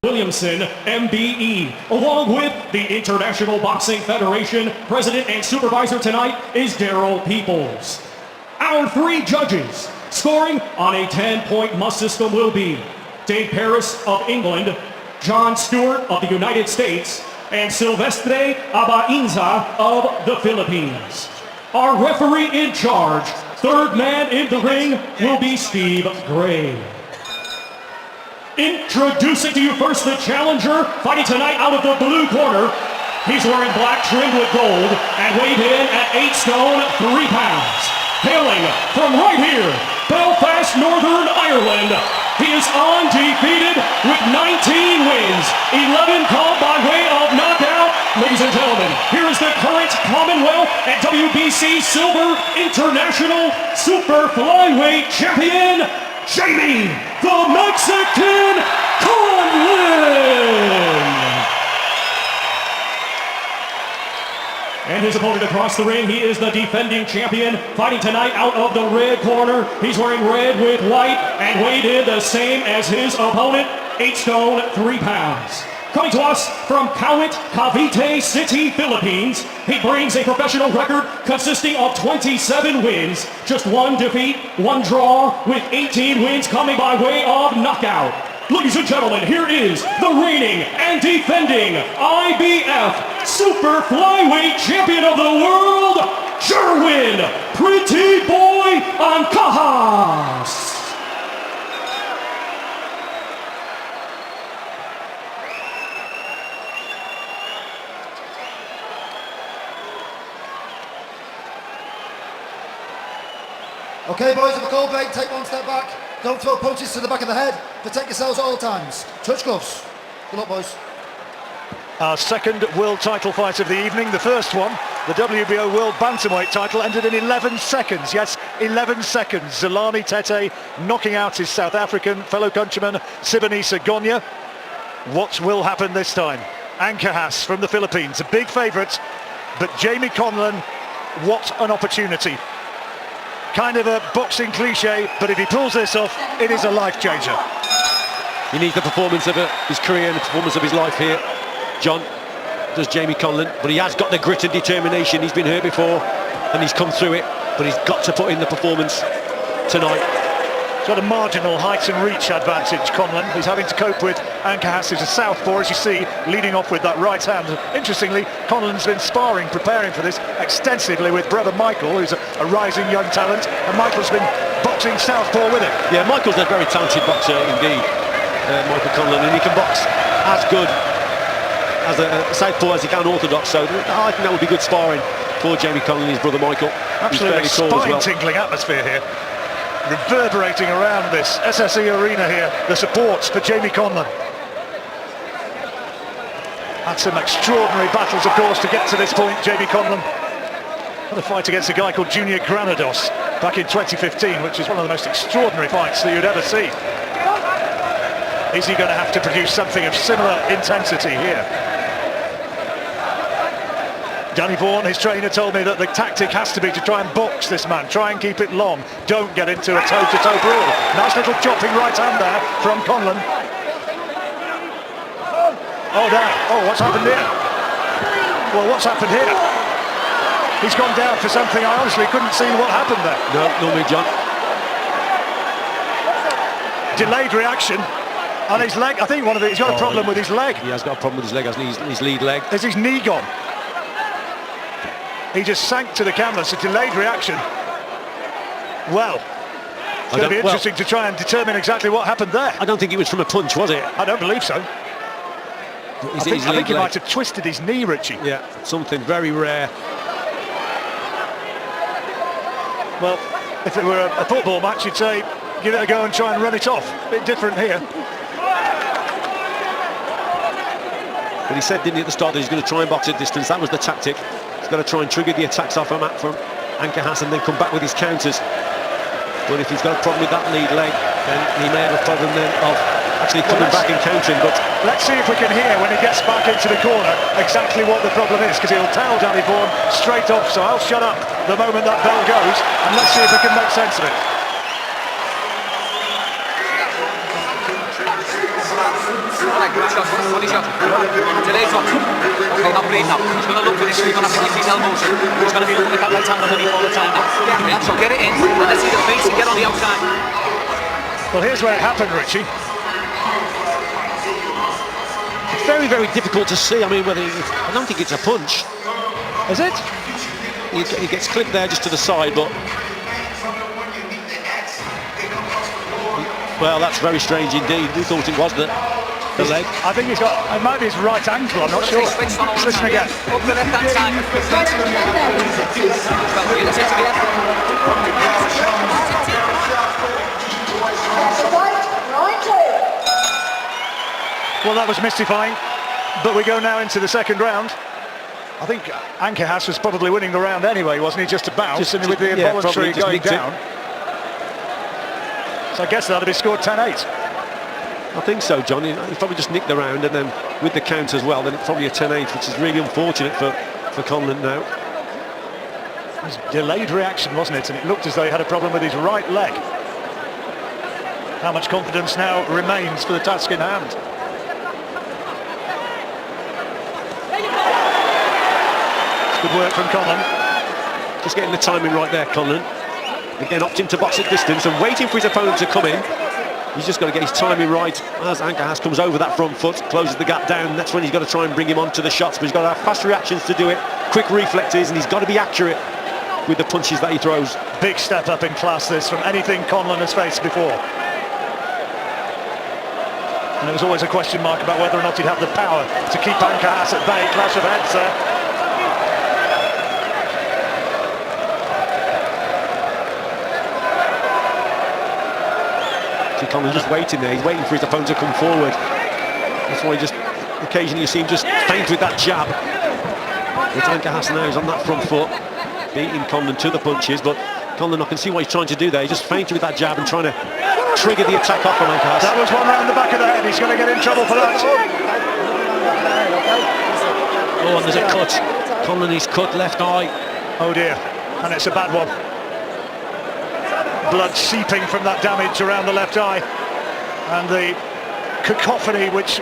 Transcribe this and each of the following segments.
Williamson, MBE. Along with the International Boxing Federation, President and Supervisor tonight is Daryl Peoples. Our three judges scoring on a 10-point must system will be Dave Paris of England, John Stewart of the United States, and Silvestre Abainza of the Philippines. Our referee in charge, third man in the ring, will be Steve Gray. Introducing to you first the challenger, fighting tonight out of the blue corner. He's wearing black trimmed with gold and weighed in at 8 stone, 3 pounds. Hailing from right here, Belfast, Northern Ireland, he is undefeated with 19 wins, 11 called by way of knockout. Ladies and gentlemen, here is the current Commonwealth and WBC Silver International Super Flyweight Champion, Jamie the Mexican Conlan! And his opponent across the ring, he is the defending champion, fighting tonight out of the red corner. He's wearing red with white and weighed in the same as his opponent, 8 stone, 3 pounds. Coming to us from Kawit, Cavite City, Philippines, he brings a professional record consisting of 27 wins, just 1 defeat, 1 draw, with 18 wins coming by way of knockout. Ladies and gentlemen, here is the reigning and defending IBF Super Flyweight Champion of the World, Jerwin, Pretty Boy Ancajas. Okay, boys, if a cold break, take 1 step back. Don't throw punches to the back of the head. Protect yourselves at all times. Touch gloves. Good luck, boys. Our second world title fight of the evening. The first one, the WBO World Bantamweight title, ended in 11 seconds. Yes, 11 seconds. Zolani Tete knocking out his South African fellow countryman, Sibonisa Gonya. What will happen this time? Ancajas from the Philippines, a big favourite, but Jamie Conlan, what an opportunity. Kind of a boxing cliche, but if he pulls this off, it is a life changer. He needs the performance of his career and the performance of his life here, John, does Jamie Conlan, but he has got the grit and determination. He's been hurt before and he's come through it, but he's got to put in the performance tonight. He's got a marginal height and reach advantage, Conlan. He's having to cope with Ancajas, who's a southpaw, as you see, leading off with that right hand. Interestingly, Conlan's been sparring, preparing for this extensively with brother Michael, who's a rising young talent, and Michael's been boxing southpaw with him. Yeah, Michael's a very talented boxer indeed, Michael Conlan, and he can box as good as a southpaw as he can orthodox, so I think that would be good sparring for Jamie Conlan and his brother Michael. Absolutely spine-tingling atmosphere here, reverberating around this SSE arena here, the support for Jamie Conlan. Had some extraordinary battles, of course, to get to this point, Jamie Conlan. Had a fight against a guy called Junior Granados back in 2015, which is one of the most extraordinary fights that you'd ever see. Is he going to have to produce something of similar intensity here? Danny Vaughan, his trainer, told me that the tactic has to be to try and box this man, try and keep it long, don't get into a toe-to-toe brawl. Nice little chopping right hand there from Conlan. Oh, damn. Oh, what's happened here? Well, what's happened here? He's gone down for something. I honestly couldn't see what happened there. No, not me, John. Delayed reaction. And his leg, I think he's got a problem with his leg. He has got a problem with his leg, hasn't he? His lead leg. Is his knee gone? He just sank to the canvas, a delayed reaction. Well, it's going to be interesting to try and determine exactly what happened there. I don't think it was from a punch, was it? I don't believe so. I think he might have twisted his knee, Richie. Yeah, something very rare. Well, if it were a football match, you'd say, give it a go and try and run it off. A bit different here. But he said, didn't he, at the start that he's going to try and box at distance. That was the tactic. He's got to try and trigger the attacks off from Ancajas and then come back with his counters. But if he's got a problem with that lead leg, then he may have a problem then of actually coming back and countering. But let's see if we can hear when he gets back into the corner exactly what the problem is, because he'll tell Danny Vaughan straight off, so I'll shut up the moment that bell goes, and let's see if we can make sense of it. Good shot, funny shot. Delayed shot. Okay, not breathing now. He's going to look for this. He's going to have to keep his elbows. He's going to be looking at that right hand underneath all the time now. So get it in, and let's see the face and get on the outside. Well, here's where it happened, Richie. It's very, very difficult to see. I mean, I don't think it's a punch. Is it? He gets clipped there just to the side, but... Well, that's very strange indeed. We thought it was the leg. I think he's got... It might be his right ankle, I'm not sure. Listen again. Up the left hand side. Well, that was mystifying, but we go now into the second round. I think Ancajas was probably winning the round anyway, wasn't he? Just about, with the involuntary going down. So I guess that'll be scored 10-8. I think so, John. He probably just nicked the round, and then with the count as well, then it's probably a 10-8, which is really unfortunate for Conlan now. It was a delayed reaction, wasn't it? And it looked as though he had a problem with his right leg. How much confidence now remains for the task in hand? Good work from Conlan. Just getting the timing right there, Conlan. Again, opting to box at distance and waiting for his opponent to come in. He's just got to get his timing right as Ancajas comes over that front foot, closes the gap down. That's when he's got to try and bring him onto the shots, but he's got to have fast reactions to do it, quick reflexes, and he's got to be accurate with the punches that he throws. Big step up in class, this, from anything Conlan has faced before. And it was always a question mark about whether or not he'd have the power to keep Ancajas at bay. Clash of heads there. Conlan's just waiting there. He's waiting for his opponent to come forward. That's why just occasionally you see him just feint with that jab. But Ancajas now is on that front foot, beating Conlan to the punches. But Conlan, I can see what he's trying to do there. He's just feinting with that jab and trying to trigger the attack off from Ancajas. That was one round the back of the head. He's going to get in trouble for that. Oh, and there's a cut. Conlan is cut left eye. Oh dear, and it's a bad one. Blood seeping from that damage around the left eye, and the cacophony which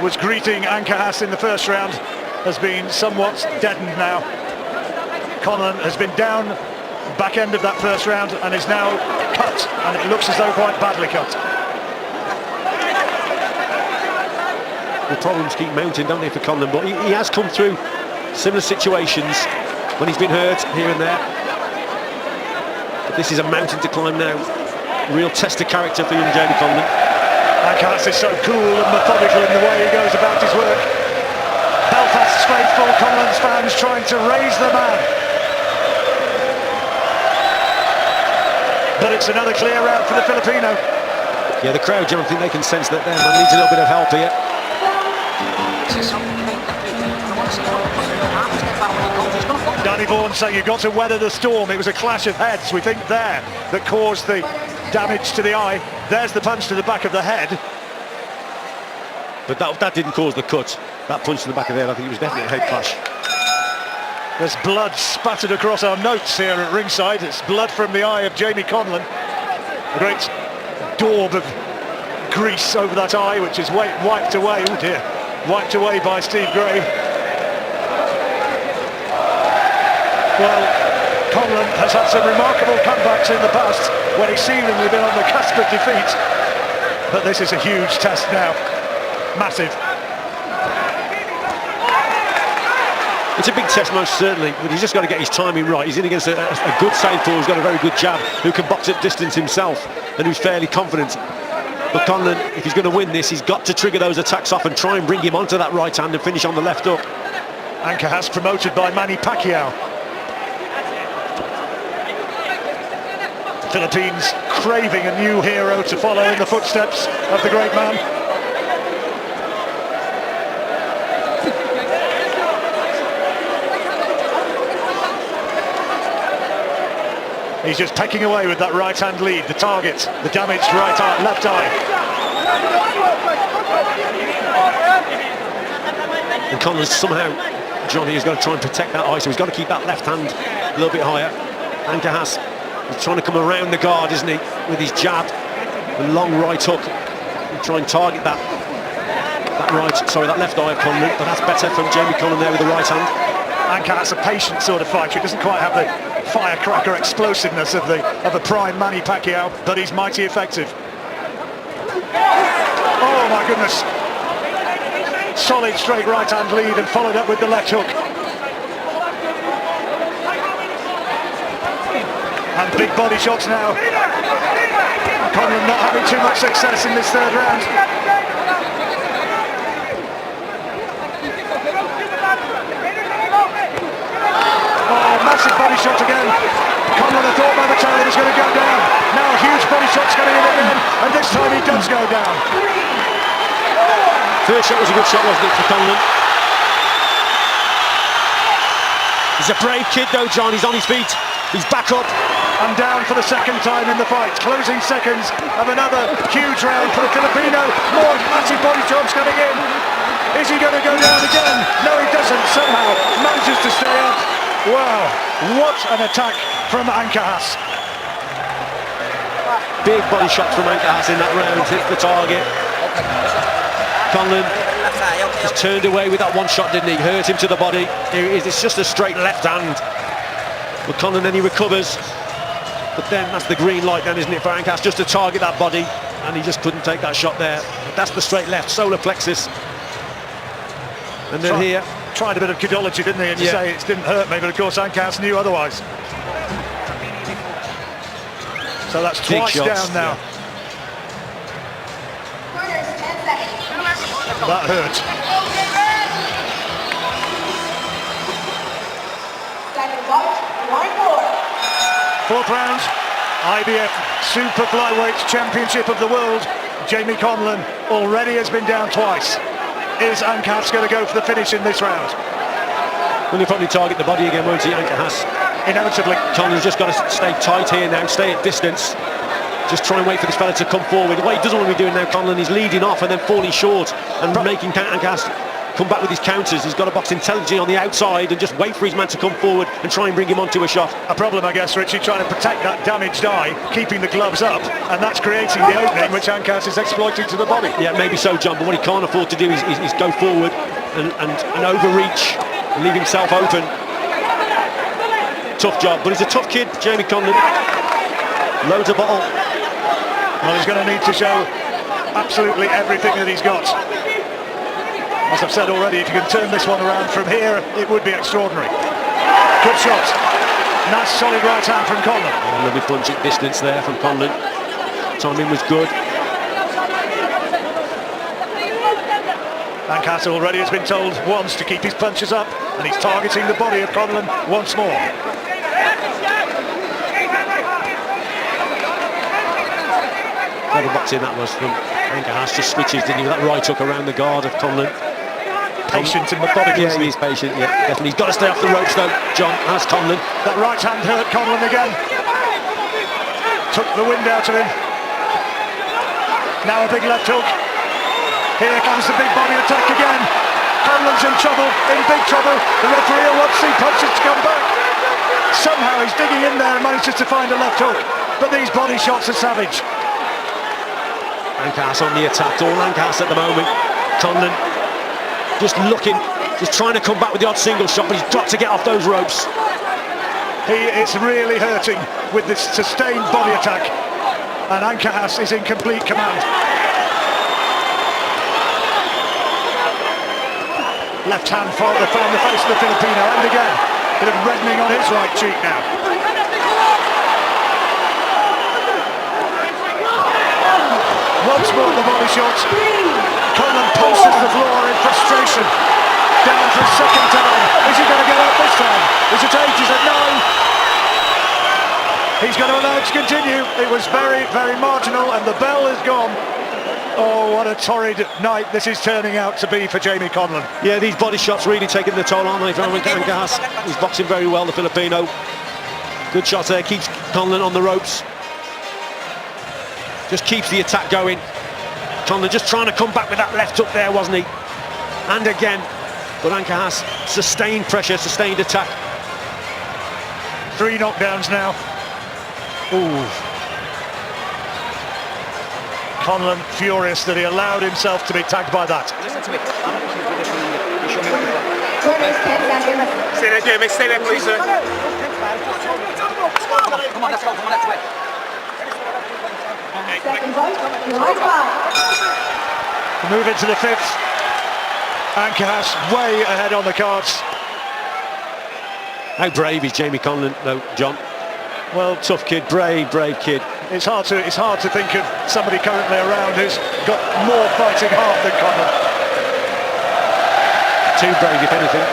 was greeting Ancajas in the first round has been somewhat deadened now. Conlan has been down back end of that first round and is now cut, and it looks as though quite badly cut. The problems keep mounting, don't they, for Conlan, but he has come through similar situations when he's been hurt here and there. This is a mountain to climb now. Real test of character for young Jerwin Conlan. Ancajas is so cool and methodical in the way he goes about his work. Belfast's faithful, Conlan's fans trying to raise the man. But it's another clear round for the Filipino. Yeah, the crowd, John, I think they can sense that their man needs a little bit of help here. Danny Vaughan saying you've got to weather the storm. It was a clash of heads, we think, there that caused the damage to the eye. There's the punch to the back of the head. But that didn't cause the cut. That punch to the back of the head, I think it was definitely a head clash. There's blood spattered across our notes here at ringside. It's blood from the eye of Jerwin Conlan. A great daub of grease over that eye, which is wiped away. Oh dear, wiped away by Steve Gray. Well, Conlan has had some remarkable comebacks in the past when he's seemingly been on the cusp of defeat. But this is a huge test now. Massive. It's a big test, most certainly, but he's just got to get his timing right. He's in against a good southpaw who's got a very good jab, who can box at distance himself and who's fairly confident. But Conlan, if he's going to win this, he's got to trigger those attacks off and try and bring him onto that right hand and finish on the left hook. Ancajas promoted by Manny Pacquiao. Philippines craving a new hero to follow in the footsteps of the great man. He's just pecking away with that right hand lead, the target, the damaged right eye, left eye. And Conlan somehow, Johnny, has got to try and protect that eye, so he's got to keep that left hand a little bit higher. Ancajas is trying to come around the guard, isn't he, with his jab and long right hook and try and target that. that left eye of Conlan, but that's better from Jamie Conlan there with the right hand. Ancajas a patient sort of fighter. He doesn't quite have the firecracker explosiveness of a prime Manny Pacquiao, but he's mighty effective. Oh my goodness. Solid straight right hand lead and followed up with the left hook. And big body shots now. Conlan not having too much success in this third round. Oh, massive body shot again. Conlan, I thought momentarily was going to go down. Now a huge body shot's going in again, and this time he does go down. First shot was a good shot, wasn't it, for Conlan? He's a brave kid though, John. He's on his feet. He's back up. And down for the second time in the fight. Closing seconds of another huge round for the Filipino. More massive body shots coming in. Is he going to go down again? No, he doesn't. Somehow manages to stay up. Wow, what an attack from Ancajas. Big body shots from Ancajas in that round. Hits the target. Conlan just turned away with that one shot, didn't he? Hurt him to the body. Here it is. It's just a straight left hand. But Conlan, then he recovers. But then that's the green light then, isn't it, for Ancajas, just to target that body, and he just couldn't take that shot there. But that's the straight left, solar plexus. And then here... Tried a bit of kidology, didn't he, to say it didn't hurt me, but of course Ancajas knew otherwise. So that's Big twice shots, down now. That hurt. Fourth round, IBF Super Flyweight Championship of the World. Jamie Conlan already has been down twice. Is Ancajas going to go for the finish in this round? Well, he'll probably target the body again, won't he, Ancajas? Inevitably. Conlan's just got to stay tight here now, stay at distance. Just try and wait for this fella to come forward. What he doesn't want to be doing now, Conlan, is leading off and then falling short and making Ancajas come back with his counters. He's got to box intelligently on the outside and just wait for his man to come forward and try and bring him onto a shot. A problem, I guess, Richie, trying to protect that damaged eye, keeping the gloves up, and that's creating the opening which Ancajas is exploiting to the body. Yeah, maybe so, John, but what he can't afford to do is go forward and overreach and leave himself open. Tough job, but he's a tough kid, Jamie Conlan. Loads of bottle. Well, he's going to need to show absolutely everything that he's got. As I've said already, if you can turn this one around from here, it would be extraordinary. Good shot. Nice solid right hand from Conlan. Lovely punch at distance there from Conlan. Timing was good. Ancajas already has been told once to keep his punches up, and he's targeting the body of Conlan once more. Clever boxing that was from Ancajas. Just switches, didn't he, with that right hook around the guard of Conlan. Patient and methodical. Yeah, he's patient, yeah, definitely. He's got to stay off the ropes though, John, as Conlan. That right hand hurt Conlan again. Took the wind out of him. Now a big left hook. Here comes the big body attack again. Conlan's in trouble, in big trouble. The referee will want to see punches to come back. Somehow he's digging in there and manages to find a left hook. But these body shots are savage. Ancajas on the attack, all Ancajas at the moment. Conlan just looking, just trying to come back with the odd single shot, but he's got to get off those ropes. It's really hurting with this sustained body attack, and Ancajas is in complete command. Left hand found the face of the Filipino, and again, bit of reddening on his right cheek now. Once more the body shot. Conlan pulses the floor in frustration. Down for a second time. Is he going to get up this time? Is it 8? Is it 9? He's going to allow it to continue. It was very, very marginal, and the bell is gone. Oh, what a torrid night this is turning out to be for Jamie Conlan. Yeah, these body shots really taking the toll, aren't they, from Ancajas? He's boxing very well, the Filipino. Good shots there, keeps Conlan on the ropes. Just keeps the attack going. Conlan just trying to come back with that left hook there, wasn't he? And again, but Ancajas sustained pressure, sustained attack. 3 knockdowns now. Ooh. Conlan furious that he allowed himself to be tagged by that. Listen to me. You show me what you've got. Stay there, Jamie. Stay there, please, sir. Come on, let's go. Come on, let's win. Move into the fifth. Ancajas way ahead on the cards. How brave is Jamie Conlan, though, John? Well, tough kid, brave kid. It's hard to think of somebody currently around who's got more fighting heart than Conlan. Too brave, if anything.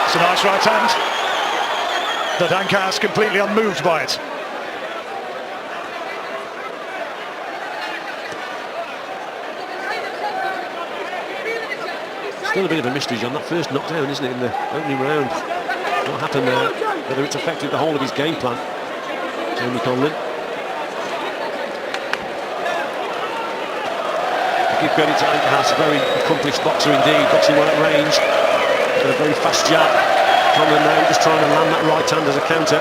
It's a nice right hand, but Ancajas completely unmoved by it. Still a bit of a mystery, John. That first knockdown, isn't it, in the opening round? What happened there? Whether it's affected the whole of his game plan. Jamie Conlan. To give credit to Ancajas, a very accomplished boxer indeed, boxing well at range. Got a very fast jab. Conlan now just trying to land that right hand as a counter.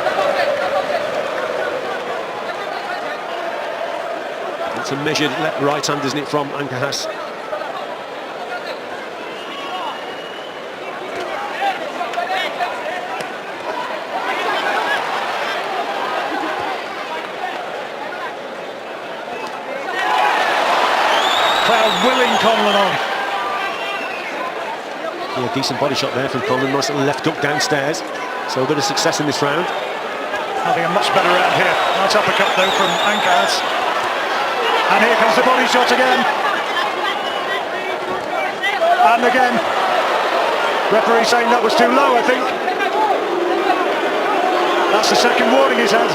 It's a measured left right hand, isn't it, from Ancajas? Willing Conlan on. Yeah, decent body shot there from Conlan. Nice little left hook downstairs. So a bit of success in this round. Having a much better round here. Nice uppercut though from Ancajas. And here comes the body shot again. And again. Referee saying that was too low, I think. That's the second warning he's had.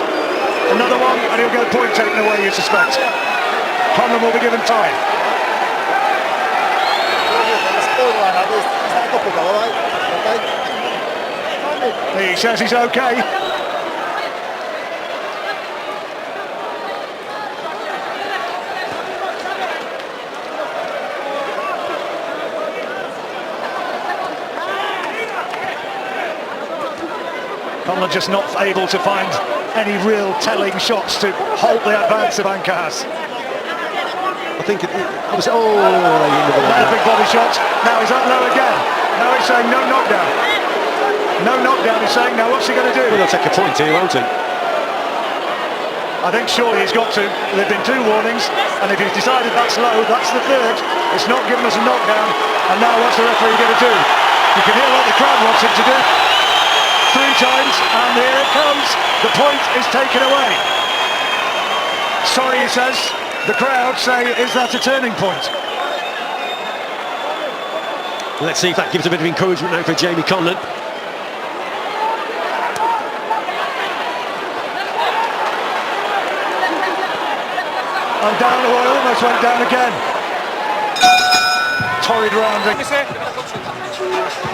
Another one, and he'll get a point taken away, you suspect. Conlan will be given time. He says he's okay. Conlan just not able to find any real telling shots to halt the advance of Ancajas. I think it was, Another big body shot. Now he's up low again. Now he's saying no knockdown. No knockdown, he's saying. Now what's he going to do? Well, he'll take a point here, won't he? I think surely he's got to. There've been two warnings, and if he's decided that's low, that's the third. It's not giving us a knockdown. And now what's the referee going to do? You can hear what the crowd wants him to do. 3 times, and here it comes. The point is taken away. Sorry, he says. The crowd say, is that a turning point? Let's see if that gives a bit of encouragement now for Jamie Conlan. And down, oh, I almost went down again. Torrid rounding.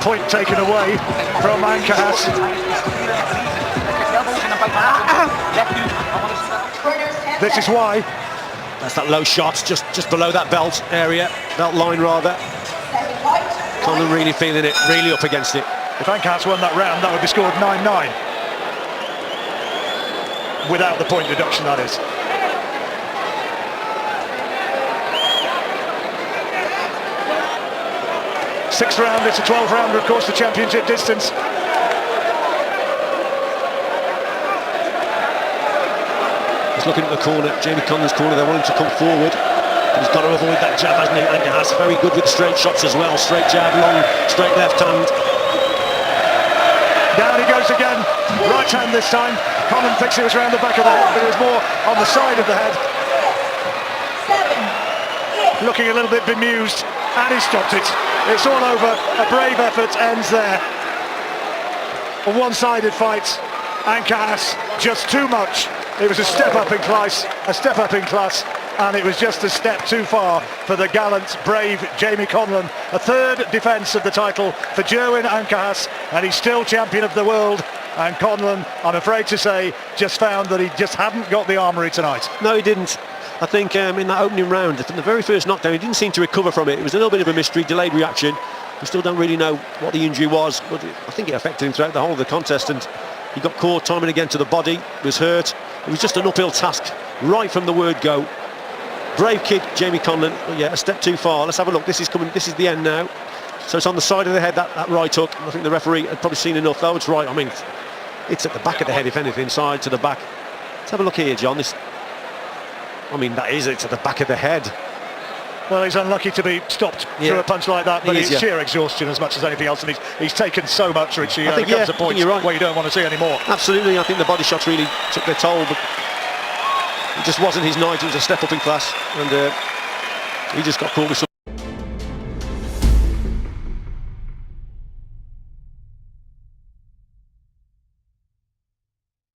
Point taken away from Ancajas. This is why. That's that low shot, just below that belt area, belt line rather. Conlan really feeling it, really up against it. If Ancajas won that round, that would be scored 9-9. Without the point deduction, that is. Sixth round, it's a 12 rounder, of course, the championship distance. He's looking at the corner, Jamie Conlan's corner, they want him to come forward. But he's got to avoid that jab, hasn't he? Ancajas very good with straight shots as well. Straight jab, long, straight left hand. Down he goes again. Right hand this time. Conlan thinks it was round the back of the head, but it was more on the side of the head. Looking a little bit bemused, and he stopped it. It's all over. A brave effort ends there. A one-sided fight. Ancajas just too much. It was a step up in class, and it was just a step too far for the gallant, brave Jamie Conlan. A third defence of the title for Jerwin Ancajas, and he's still champion of the world. And Conlan, I'm afraid to say, just found that he just hadn't got the armoury tonight. No, he didn't. I think in that opening round, from the very first knockdown, he didn't seem to recover from it. It was a little bit of a mystery, delayed reaction. We still don't really know what the injury was, but I think it affected him throughout the whole of the contest, and he got caught time and again to the body, was hurt. It was just an uphill task right from the word go. Brave kid, Jamie Conlan, but yeah, a step too far. Let's have a look. This is coming. This is the end now. So it's on the side of the head, that right hook. I think the referee had probably seen enough, though. It's right. I mean, it's at the back of the head, if anything, side to the back. Let's have a look here, John. It's at the back of the head. Well, he's unlucky to be stopped through a punch like that, but it's sheer exhaustion as much as anything else, and he's taken so much, Richie. I think, there comes a point you're right. where you don't want to see any more. Absolutely, I think the body shots really took their toll, but it just wasn't his night. It was a step up in class, and he just got caught with some